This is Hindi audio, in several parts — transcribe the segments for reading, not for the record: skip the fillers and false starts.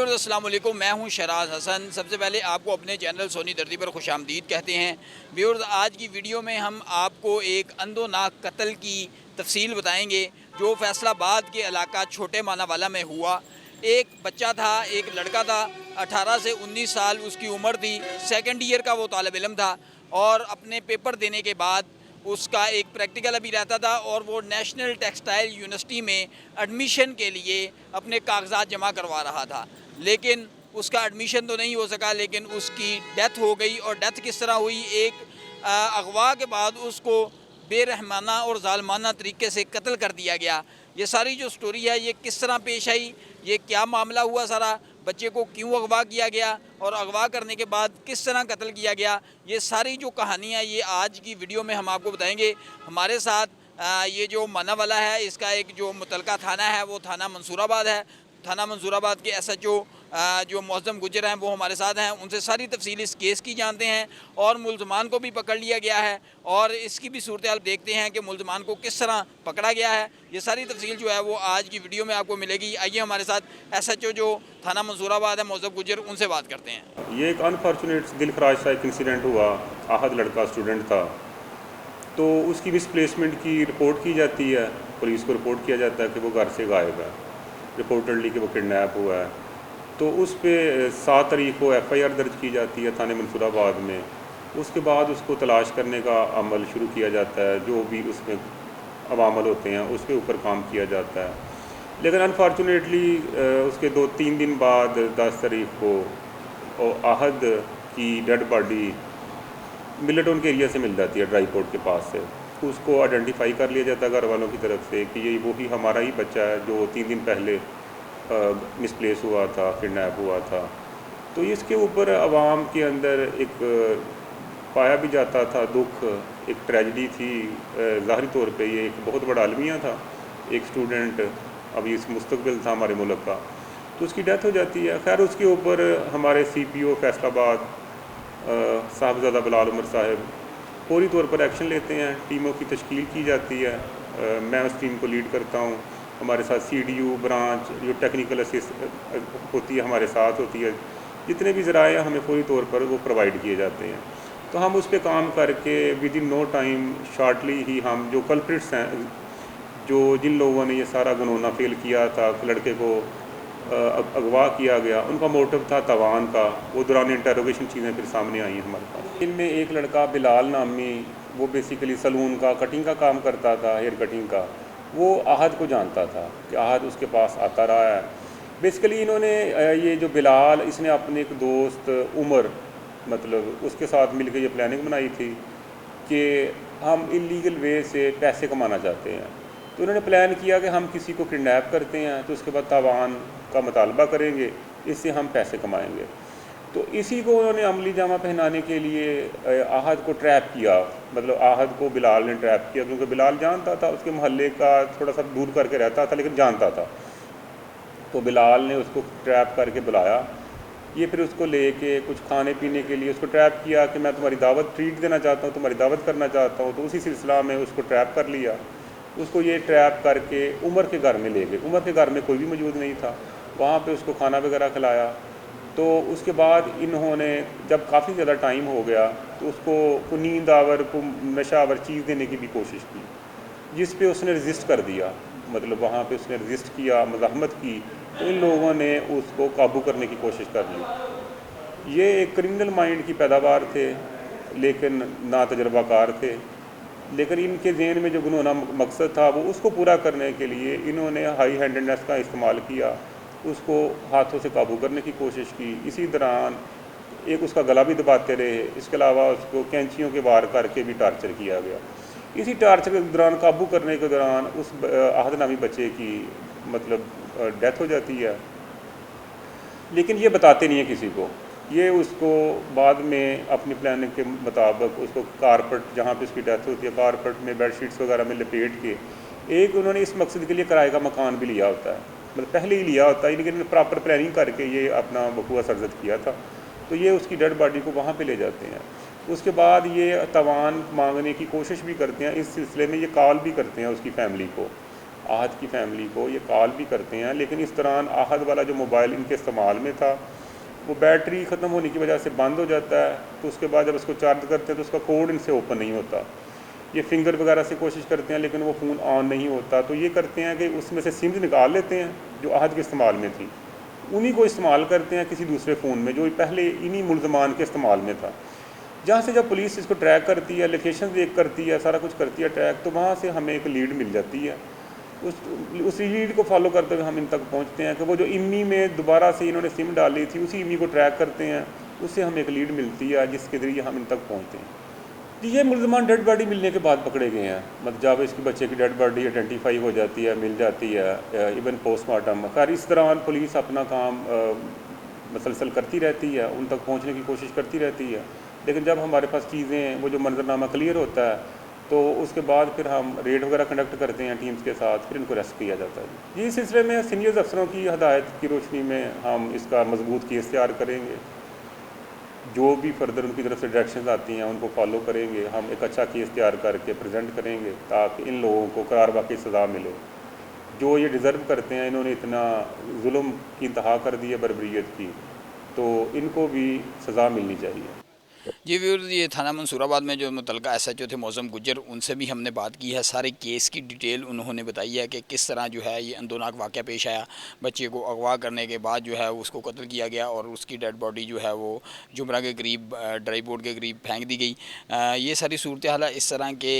व्यूअर्स अस्सलाम वालेकुम, मैं हूं शराज हसन। सबसे पहले आपको अपने चैनल सोनी दर्दी पर खुशामदीद कहते हैं। व्यूअर्स, आज की वीडियो में हम आपको एक अंदोनाक कत्ल की तफसील बताएंगे जो फैसलाबाद के इलाका छोटे मानावाला में हुआ। एक बच्चा था, एक लड़का था, 18 से 19 साल उसकी उम्र थी। सेकेंड ईयर का वो तालिब इल्म था और अपने पेपर देने के बाद उसका एक प्रैक्टिकल अभी रहता था और वो नेशनल टेक्सटाइल यूनिवर्सिटी में एडमिशन के लिए अपने कागजात जमा करवा रहा था, लेकिन उसका एडमिशन तो नहीं हो सका। लेकिन उसकी डेथ हो गई। और डेथ किस तरह हुई? एक अगवा के बाद उसको बेरहमाना और ज़ालमाना तरीके से कत्ल कर दिया गया। ये सारी जो स्टोरी है ये किस तरह पेश आई, ये क्या मामला हुआ, सारा बच्चे को क्यों अगवा किया गया और अगवा करने के बाद किस तरह कत्ल किया गया, ये सारी जो कहानियाँ ये आज की वीडियो में हम आपको बताएंगे। हमारे साथ ये जो मानावाला है इसका एक जो मुतलका थाना है वो थाना मंसूराबाद है। थाना मंसूराबाद के SHO जो मौज़म गुजर हैं वो हमारे साथ हैं। उनसे सारी तफसील इस केस की जानते हैं और मुल्ज़मान को भी पकड़ लिया गया है और इसकी भी सूरत हाल देखते हैं कि मुल्ज़मान को किस तरह पकड़ा गया है। ये सारी तफसील जो है वो आज की वीडियो में आपको मिलेगी। आइए हमारे साथ SHO जो थाना मंसूराबाद है मौज़म गुजर, उनसे बात करते हैं। ये एक अनफॉर्चुनेट दिलखराज सा एक इंसिडेंट हुआ। आहत लड़का स्टूडेंट था, तो उसकी मिसप्लेसमेंट की रिपोर्ट की जाती है। पुलिस को रिपोर्ट किया जाता है कि वो घर से गायब है, रिपोर्टेडली कि वो किडनैप हुआ है। तो उस पर 7 तारीख को FIR दर्ज की जाती है थाने मंसूराबाद में। उसके बाद उसको तलाश करने का अमल शुरू किया जाता है, जो भी उसमें अवामल होते हैं उसके ऊपर काम किया जाता है। लेकिन अनफॉर्चुनेटली उसके 2-3 दिन बाद 10 तारीख को आहद की डेड बॉडी मिलेटोन के एरिया से मिल जाती है, ड्राई पोर्ट के पास से। उसको आइडेंटिफाई कर लिया जाता है घर वालों की तरफ से कि ये वही हमारा ही बच्चा है जो 3 दिन पहले मिसप्लेस हुआ था, किडनैप हुआ था। तो इसके ऊपर आवाम के अंदर एक पाया भी जाता था दुख, एक ट्रेजिडी थी। ज़ाहरी तौर पे ये एक बहुत बड़ा अलमिया था, एक स्टूडेंट अभी इस मुस्तकबिल था हमारे मुल्क का, तो उसकी डेथ हो जाती है। खैर उसके ऊपर हमारे CPO फैसलाबाद साहबजादा बिलाल उमर साहब पूरी तौर पर एक्शन लेते हैं। टीमों की तश्कील की जाती है, मैं उस टीम को लीड करता हूँ। हमारे साथ CDU ब्रांच जो टेक्निकल असिस्ट होती है हमारे साथ होती है। जितने भी ज़राए हमें पूरी तौर पर वो प्रोवाइड किए जाते हैं। तो हम उस पर काम करके within no time shortly ही हम जो कल्प्रिट्स हैं, जो जिन लोगों ने ये सारा गुनोना फेल किया था, लड़के को अगवा किया गया, उनका मोटिव था तवान का। वो दौरान इंटरोगेशन चीज़ें फिर सामने आई हैं हमारे पास। इनमें एक लड़का बिलाल नामी, वो बेसिकली सलून का कटिंग का काम करता था, हेयर कटिंग का। वो आहद को जानता था कि आहद उसके पास आता रहा है। बेसिकली इन्होंने ये जो बिलाल, इसने अपने एक दोस्त उमर, मतलब उसके साथ मिलकर ये प्लानिंग बनाई थी कि हम इलीगल वे से पैसे कमाना चाहते हैं। तो उन्होंने प्लान किया कि हम किसी को किडनैप करते हैं तो उसके बाद तावान का मुतालबा करेंगे, इससे हम पैसे कमाएंगे। तो इसी को उन्होंने अमली जामा पहनाने के लिए आहद को ट्रैप किया। मतलब आहद को बिलाल ने ट्रैप किया, क्योंकि बिलाल जानता था, उसके मोहल्ले का थोड़ा सा दूर करके रहता था लेकिन जानता था। तो बिलाल ने उसको ट्रैप करके बुलाया। ये फिर उसको लेके कुछ खाने पीने के लिए उसको ट्रैप किया कि मैं तुम्हारी दावत ट्रीट देना चाहता हूँ, तुम्हारी दावत करना चाहता हूँ। तो उसी सिलसिला में उसको ट्रैप कर लिया। उसको ये ट्रैप करके उमर के घर में ले गए। उमर के घर में कोई भी मौजूद नहीं था, वहाँ पे उसको खाना वगैरह खिलाया। तो उसके बाद इन्होंने जब काफ़ी ज़्यादा टाइम हो गया तो उसको नींद आवर, को नशा आवर चीज़ देने की भी कोशिश की, जिस पे उसने रजिस्ट कर दिया। मतलब वहाँ पे उसने रजिस्ट किया, मज़ाहमत की, तो इन लोगों ने उसको काबू करने की कोशिश कर ली। ये एक क्रिमिनल माइंड की पैदावार थे लेकिन ना तजर्बाकार थे। लेकिन इनके ज़हन में जो गुनोना मकसद था वो उसको पूरा करने के लिए इन्होंने हाई हैंडेडनेस का इस्तेमाल किया, उसको हाथों से काबू करने की कोशिश की। इसी दौरान एक उसका गला भी दबाते रहे, इसके अलावा उसको कैंचियों के वार करके भी टार्चर किया गया। इसी टार्चर के दौरान, काबू करने के दौरान उस आहद नामी बच्चे की मतलब डेथ हो जाती है। लेकिन ये बताते नहीं है किसी को। ये उसको बाद में अपनी प्लानिंग के मुताबिक उसको कारपेट, जहाँ पे उसकी डेथ होती है, कारपेट में बेडशीट्स वगैरह में लपेट के, एक उन्होंने इस मकसद के लिए किराए का मकान भी लिया होता है, मतलब पहले ही लिया होता है, लेकिन प्रॉपर प्लानिंग करके ये अपना वकूआ सरजद किया था। तो ये उसकी डेड बॉडी को वहाँ पे ले जाते हैं। उसके बाद ये तवान मांगने की कोशिश भी करते हैं। इस सिलसिले में ये कॉल भी करते हैं उसकी फैमिली को। आहद की फैमिली को ये कॉल भी करते हैं, लेकिन इस दौरान आहद वाला जो मोबाइल इनके इस्तेमाल में था वो बैटरी ख़त्म होने की वजह से बंद हो जाता है। तो उसके बाद जब उसको चार्ज करते हैं तो उसका कोड इनसे ओपन नहीं होता। ये फिंगर वगैरह से कोशिश करते हैं लेकिन वो फ़ोन ऑन नहीं होता। तो ये करते हैं कि उसमें से सिम्स निकाल लेते हैं जो आहद के इस्तेमाल में थी, उन्हीं को इस्तेमाल करते हैं किसी दूसरे फ़ोन में जो पहले इन्हीं मुलजमान के इस्तेमाल में था। जहाँ से जब पुलिस इसको ट्रैक करती है, लोकेशन देख करती है, सारा कुछ करती है ट्रैक, तो वहाँ से हमें एक लीड मिल जाती है। उस लीड को फॉलो करते हुए हम इन तक पहुँचते हैं कि वो जो इमी में दोबारा से इन्होंने सिम डाली थी उसी इमी को ट्रैक करते हैं, उससे हमें एक लीड मिलती है जिसके ज़रिए हम इन तक पहुँचते हैं। जी, ये मुलजमान डेड बॉडी मिलने के बाद पकड़े गए हैं। मतलब जब इसके बच्चे की डेड बॉडी आइडेंटिफाई हो जाती है, मिल जाती है, इवन पोस्टमार्टम। खैर इस दौरान पुलिस अपना काम मसलसल करती रहती है, उन तक पहुँचने की कोशिश करती रहती है। लेकिन जब हमारे पास चीज़ें वो जो मंजरनामा क्लियर होता है तो उसके बाद फिर हम रेड वगैरह कंडक्ट करते हैं टीम्स के साथ, फिर इनको अरेस्ट किया जाता है। जी, इस सिलसिले में सीनियर अफसरों की हदायत की रोशनी में हम इसका मजबूत केस तैयार करेंगे। जो भी फर्दर उनकी तरफ से डायरेक्शंस आती हैं उनको फॉलो करेंगे। हम एक अच्छा केस तैयार करके प्रेजेंट करेंगे ताकि इन लोगों को करार वाकई सज़ा मिले जो ये डिज़र्व करते हैं। इन्होंने इतना जुल्म की इंतहा कर दी है बर्बरियत की, तो इनको भी सज़ा मिलनी चाहिए। जी व्यूअर्स, ये थाना मंसूराबाद में जो मुतलका एसएचओ थे मौज़म गुज्जर, उनसे भी हमने बात की है। सारे केस की डिटेल उन्होंने बताई है कि किस तरह जो है ये अंदोनाक वाक़या पेश आया। बच्चे को अगवा करने के बाद जो है उसको कत्ल किया गया और उसकी डेड बॉडी जो है वो जुमरा के करीब ड्राई बोर्ड के करीब फेंक दी गई। ये सारी सूरत हाल है। इस तरह के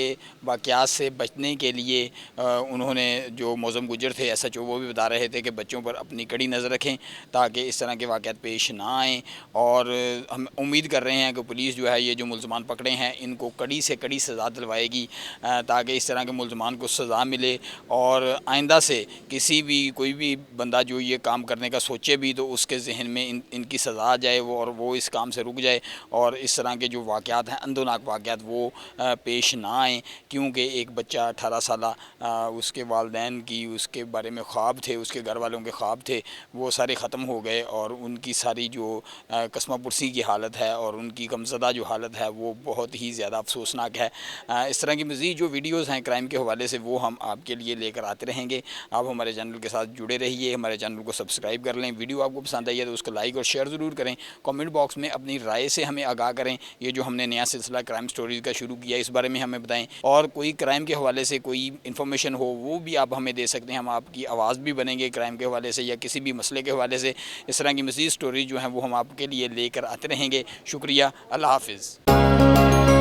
वाक़यात से बचने के लिए उन्होंने जो मौज़म गुज्जर थे एसएचओ, वो भी बता रहे थे कि बच्चों पर अपनी कड़ी नज़र रखें ताकि इस तरह के वाक़यात पेश ना आएँ। और हम उम्मीद कर रहे हैं कि पुलिस जो है ये जो मुलजमान पकड़े हैं इनको कड़ी से कड़ी सज़ा दिलवाएगी ताकि इस तरह के मुलजमान को सज़ा मिले और आइंदा से किसी भी कोई भी बंदा जो ये काम करने का सोचे भी तो उसके जहन में इनकी सज़ा आ जाए वो इस काम से रुक जाए और इस तरह के जो वाक़यात हैं अंदोनाक वाक़यात वो पेश ना आएँ। क्योंकि एक बच्चा 18 साला उसके वालिदैन की उसके बारे में ख्वाब थे, उसके घर वालों के ख्वाब थे, वो सारे ख़त्म हो गए और उनकी सारी जो कस्मा पुरसी की हालत है और उनकी गमज़दा जो हालत है वो बहुत ही ज़्यादा अफसोसनाक है। इस तरह की मज़ीद जो वीडियोज़ हैं क्राइम के हवाले से वो हम आपके लिए लेकर आते रहेंगे। आप हमारे चैनल के साथ जुड़े रहिए, हमारे चैनल को सब्सक्राइब कर लें। वीडियो आपको पसंद आई है तो उसको लाइक और शेयर ज़रूर करें। कमेंट बॉक्स में अपनी राय से हमें आगाह करें। ये जो हमने नया सिलसिला क्राइम स्टोरीज़ का शुरू किया इस बारे में हमें बताएँ और कोई क्राइम के हवाले से कोई इन्फॉर्मेशन हो वो भी आप हमें दे सकते हैं। हम आपकी आवाज़ भी बनेंगे क्राइम के हवाले से या किसी भी मसले के हवाले से। इस तरह की मज़ीद स्टोरी जो हैं वो हम आपके लिए लेकर आते रहेंगे। शुक्रिया, अल्लाह हाफ़िज़।